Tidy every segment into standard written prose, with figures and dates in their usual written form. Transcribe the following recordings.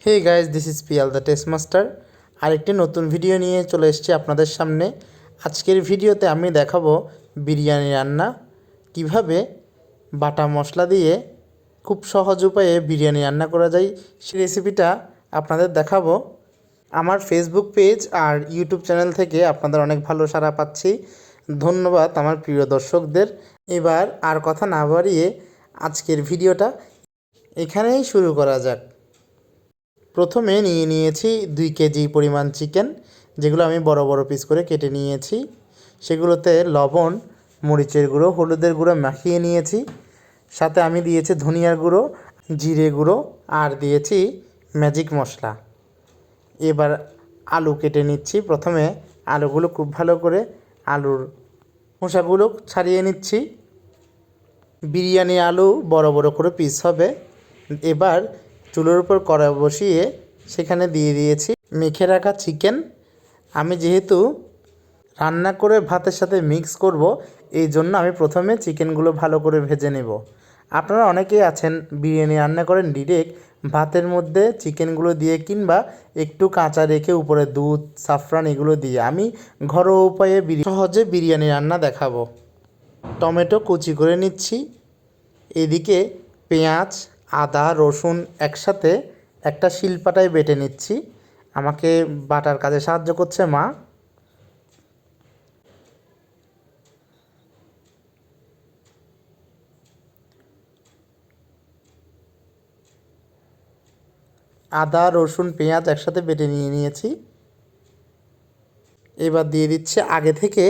Hey guys, this is Piyal the test master. আরেকটি নতুন video নিয়ে চলে এসেছি আপনাদের সামনে। আজকের ভিডিওতে আমি দেখাবো বিরিয়ানি রান্না কিভাবে বাটা মশলা দিয়ে খুব সহজ উপায়ে বিরিয়ানি রান্না করা যায়। সেই রেসিপিটা আপনাদের দেখাবো। আমার ফেসবুক পেজ আর ইউটিউব চ্যানেল থেকে আপনাদের অনেক ভালো সাড়া পাচ্ছি। ধন্যবাদ আমার প্রিয় দর্শকদের। এবার আর কথা না বাড়িয়ে আজকের ভিডিওটা এখানেই শুরু করা যাক। প্রথমে নিয়েছি 2 কেজি পরিমাণ চিকেন, যেগুলো আমি বড় বড় পিস করে কেটে নিয়েছি। সেগুলোতে লবণ, মরিচের গুঁড়ো, হলুদের গুঁড়ো মাখিয়ে নিয়েছি। সাথে আমি দিয়েছি ধনিয়ার গুঁড়ো, জিরে গুঁড়ো আর দিয়েছি ম্যাজিক মশলা। এবার আলু কেটে নিচ্ছি। প্রথমে আলুগুলো খুব ভালো করে আলুর খোসাগুলো ছাড়িয়ে নিচ্ছি। বিরিয়ানি আলু বড় বড় করে পিস হবে। এবার চুলোর উপর কড়াই বসিয়ে সেখানে দিয়ে দিয়েছি মেখে রাখা চিকেন। আমি যেহেতু রান্না করে ভাতের সাথে মিক্স করব, এই জন্য আমি প্রথমে চিকেনগুলো ভালো করে ভেজে নেব। আপনারা অনেকেই আছেন বিরিয়ানি রান্না করেন ডিরেক্ট ভাতের মধ্যে চিকেনগুলো দিয়ে, কিংবা একটু কাঁচা রেখে উপরে দুধ, সাফরান এগুলো দিয়ে। আমি ঘরোয়া উপায়ে সহজে বিরিয়ানি রান্না দেখাবো। টমেটো কুচি করে নিচ্ছি। এদিকে পেঁয়াজ, আদা, রসুন একসাথে একটা শিলপাটায় বেটে নিচ্ছি। আমাকে বাটার কাজে সাহায্য করছে মা। আদা, রসুন, পেঁয়াজ একসাথে বেটে নিয়েছি। এবার দিয়ে দিচ্ছি আগে থেকে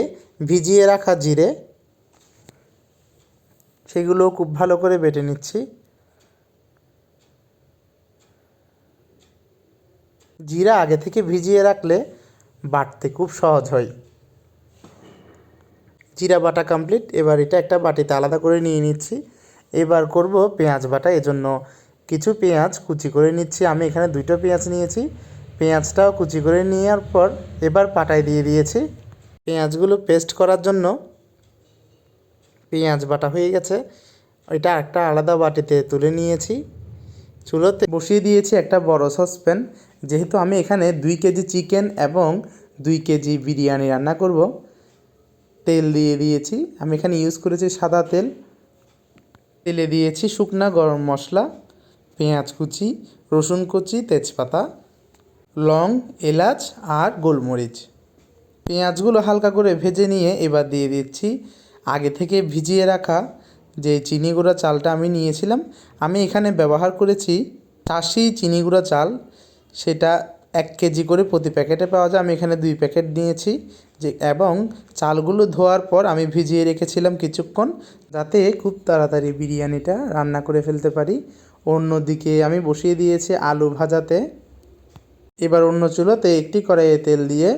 ভিজিয়ে রাখা জিরে, সেগুলো খুব ভালো করে বেটে নিচ্ছি। জিরা আগে থেকে ভিজিয়ে রাখলে বাটতে খুব সহজ হয়। জিরা বাটা কমপ্লিট। এবার এটা একটা বাটিতে আলাদা করে নিয়ে নিচ্ছি। এবার করব পেঁয়াজ বাটা। এজন্য কিছু পেঁয়াজ কুচি করে নিচ্ছি। আমি এখানে 2টো পেঁয়াজ নিয়েছি। পেঁয়াজটাও কুচি করে নেওয়ার পর এবার পাটায় দিয়ে দিয়েছি। পেঁয়াজগুলো পেস্ট করার জন্য পেঁয়াজ বাটা হয়ে গেছে। এটা একটা আলাদা বাটিতে তুলে নিয়েছি। চুলোতে বসিয়ে দিয়েছি একটা বড় সসপ্যান। যেহেতু আমি এখানে 2 কেজি চিকেন এবং 2 কেজি বিরিয়ানি রান্না করব, তেল দিয়ে দিয়েছি। আমি এখানে ইউজ করেছি সাদা তেল। তেলে দিয়েছি শুকনা গরম মশলা, পেঁয়াজ কুচি, রসুন কুচি, তেজপাতা, লং, এলাচ আর গোলমরিচ। পেঁয়াজগুলো হালকা করে ভেজে নিয়ে এবার দিয়ে দিচ্ছি আগে থেকে ভিজিয়ে রাখা যে চিনি গুঁড়া চালটা আমি নিয়েছিলাম। আমি এখানে ব্যবহার করেছি 80 চিনি গুঁড়া চাল। সেটা 1 কেজি করে প্রতি প্যাকেটে পাওয়া যায়। আমি এখানে 2 প্যাকেট নিয়েছি। এবং চালগুলো ধোয়ার পর আমি ভিজিয়ে রেখেছিলাম কিছুক্ষণ, যাতে খুব তাড়াতাড়ি বিরিয়ানিটা রান্না করে ফেলতে পারি। অন্যদিকে আমি বসিয়ে দিয়েছি আলু ভাজাতে। এবার অন্য চুলোতে একটি কড়াইয়ে তেল দিয়ে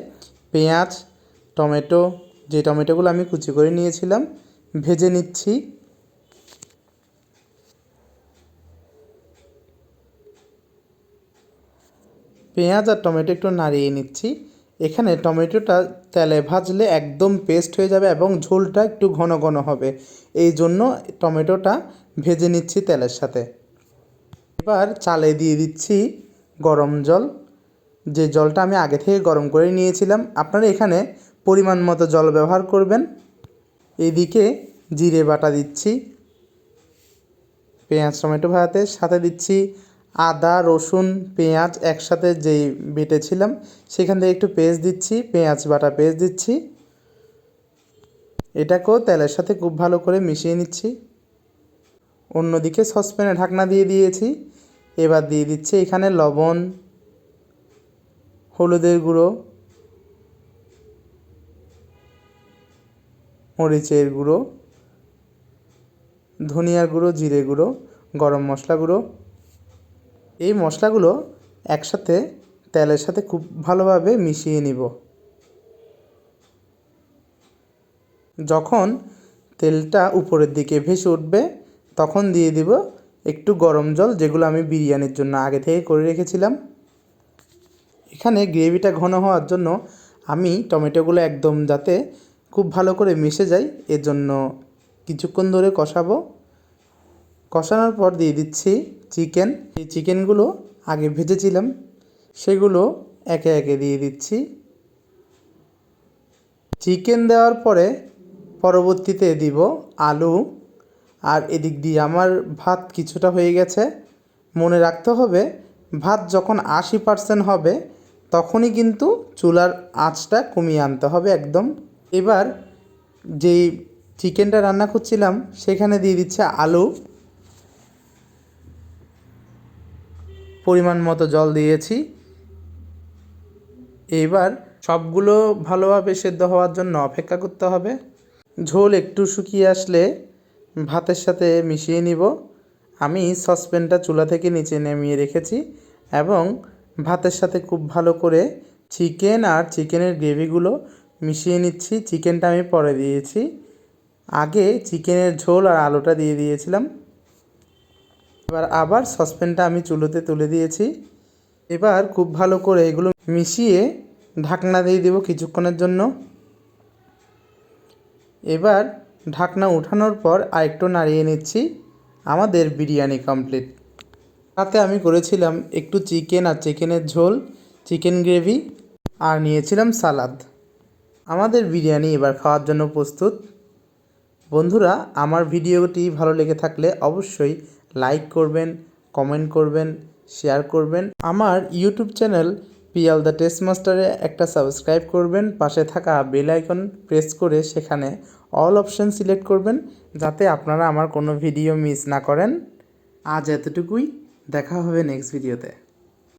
পেঁয়াজ, টমেটো, যে টমেটোগুলো আমি কুচি করে নিয়েছিলাম, ভেজে নিচ্ছি। পেঁয়াজ আর টমেটো একটু নাড়িয়ে নিচ্ছি। এখানে টমেটোটা তেলে ভাজলে একদম পেস্ট হয়ে যাবে এবং ঝোলটা একটু ঘন ঘন হবে। এই জন্য টমেটোটা ভেজে নিচ্ছি তেলের সাথে। এবার চালে দিয়ে দিচ্ছি গরম জল, যে জলটা আমি আগে থেকে গরম করে নিয়েছিলাম। আপনারা এখানে পরিমাণ মতো জল ব্যবহার করবেন। এদিকে জিরে বাটা দিচ্ছি পেঁয়াজ টমেটো ভাজাতে। সাথে দিচ্ছি আদা, রসুন, পেঁয়াজ একসাথে যেই বেটেছিলাম সেখান থেকে একটু পেস্ট দিচ্ছি, পেঁয়াজ বাটা পেস্ট দিচ্ছি। এটাকেও তেলের সাথে খুব ভালো করে মিশিয়ে নিচ্ছি। অন্যদিকে সসপ্যানে ঢাকনা দিয়ে দিয়েছি। এবার দিয়ে দিচ্ছি এখানে লবণ, হলুদের গুঁড়ো, মরিচের গুঁড়ো, ধনিয়ার গুঁড়ো, জিরে গুঁড়ো, গরম মশলা গুঁড়ো। এই মশলাগুলো একসাথে তেলের সাথে খুব ভালোভাবে মিশিয়ে নিব। যখন তেলটা উপরের দিকে ভেসে উঠবে তখন দিয়ে দিব একটু গরম জল, যেগুলো আমি বিরিয়ানির জন্য আগে থেকে করে রেখেছিলাম। এখানে গ্রেভিটা ঘন হওয়ার জন্য আমি টমেটোগুলো একদম যাতে খুব ভালো করে মিশে যায় এর জন্য কিছুক্ষণ ধরে কষাবো। কষানোর পর দিয়ে দিচ্ছি চিকেন। এই চিকেনগুলো আগে ভেজেছিলাম সেগুলো একে একে দিয়ে দিচ্ছি। চিকেন দেওয়ার পরে পরবর্তীতে দিব আলু। আর এদিক দিয়ে আমার ভাত কিছুটা হয়ে গেছে। মনে রাখতে হবে ভাত যখন 80% হবে তখনই কিন্তু চুলার আঁচটা কমিয়ে আনতে হবে একদম। এবার যেই চিকেনটা রান্না করছিলাম সেখানে দিয়ে দিচ্ছে আলু, পরিমাণ মতো জল দিয়েছি। এবার সবগুলো ভালোভাবে সেদ্ধ হওয়ার জন্য অপেক্ষা করতে হবে। ঝোল একটু শুকিয়ে আসলে ভাতের সাথে মিশিয়ে নিব। আমি সসপ্যানটা চুলা থেকে নিচে নামিয়ে রেখেছি এবং ভাতের সাথে খুব ভালো করে চিকেন আর চিকেনের গ্রেভিগুলো মিশিয়ে নিচ্ছি। চিকেনটা আমি পরে দিয়েছি, আগে চিকেনের ঝোল আর আলুটা দিয়ে দিয়েছিলাম। এবার আবার সসপ্যানটা আমি চুলোতে তুলে দিয়েছি। এবার খুব ভালো করে এগুলো মিশিয়ে ঢাকনা দিয়ে দেব কিছুক্ষণের জন্য। এবার ঢাকনা উঠানোর পর আরেকটু নাড়িয়ে নিচ্ছি। আমাদের বিরিয়ানি কমপ্লিট। তাতে আমি করেছিলাম একটু চিকেন আর চিকেনের ঝোল, চিকেন গ্রেভি আর নিয়েছিলাম সালাদ। আমাদের বিরিয়ানি এবার খাওয়ার জন্য প্রস্তুত। বন্ধুরা, আমার ভিডিওটি ভালো লেগে থাকলে অবশ্যই লাইক করবেন, কমেন্ট করবেন, শেয়ার করবেন। আমার YouTube channel Piyal the test মাস্টারে একটা সাবস্ক্রাইব করবেন। পাশে থাকা বেল আইকন প্রেস করে সেখানে অল অপশন সিলেক্ট করবেন, যাতে আপনারা আমার কোনো ভিডিও মিস না করেন। আজ এতটুকুই, দেখা হবে নেক্সট ভিডিওতে।